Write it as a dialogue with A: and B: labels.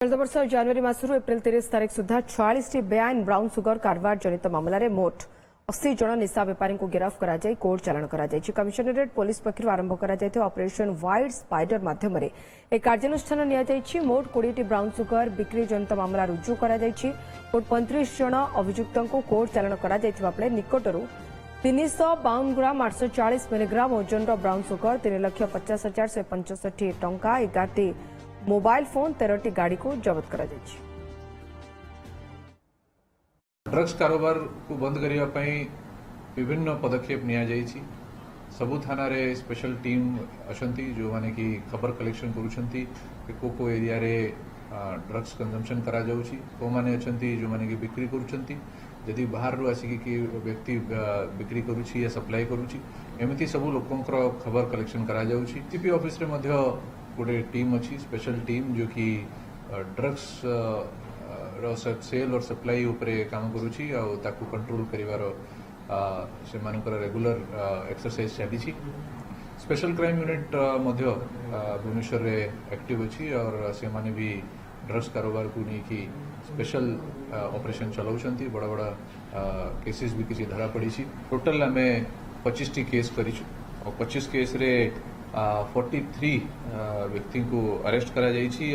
A: चलित वर्ष जनवरी मासरू एप्रिल 30 तारीख सुधा 46 बेआईन ब्राउन सुगर कारबार जनित मामलें मोट 80 जन निशा बेपारी को गिरफ्त कर कोर्ट चालाण कर कमिशनरेट पुलिस पक्ष आरंभ कर ऑपरेशन व्हाइट स्पाइडर माध्यम एक कार्यानुष्ठान नि मोट 20 ब्राउन सुगर बिक्री जनित मामला रुजु कर मोट 35 जन अभियुक्त को कोर्ट चालाण कर निकटरू 352 ग्राम 840 मिलीग्राम ओजन ब्राउन सुगर 3,50,165 टंका 11 मोबाइल फोन 13 गाड़ी को जबत कर
B: ड्रग्स कारोबार को बंद करने विभिन्न पदक्षेप नि सबु थाना रे स्पेशल टीम अछंती जो माने कि खबर कलेक्शन करूछंती को एरिया रे ड्रग्स कंजम्पशन करा जाउची को माने अछंती जो माने कि बिक्री करूछंती यदि बाहर रु आसिकी कि व्यक्ति बिक्री करूची या सप्लाई करूची एमिति सबु लोकंकर खबर कलेक्शन करा जाउची टीपी ऑफिस रे मध्य गोटे टीम अच्छी स्पेशल टीम जो कि ड्रग्स सेल और सप्लाई उपरे काम करुची ताकू कंट्रोल करिवार से मानकर रेगुलर एक्सरसाइज चली स्पेशल क्राइम यूनिट मध्य भुवनेश्वर रे एक्टिव अच्छी और से माने भी ड्रग्स कारोबार को नहीं स्पेशल ऑपरेशन चलाउछंती बड़ा बड़ा केसेस भी किसी धरा पड़ी टोटल आम 25 टी केस करिछु और 25 केस रे 43 व्यक्ति को अरेस्ट करा जाइछि।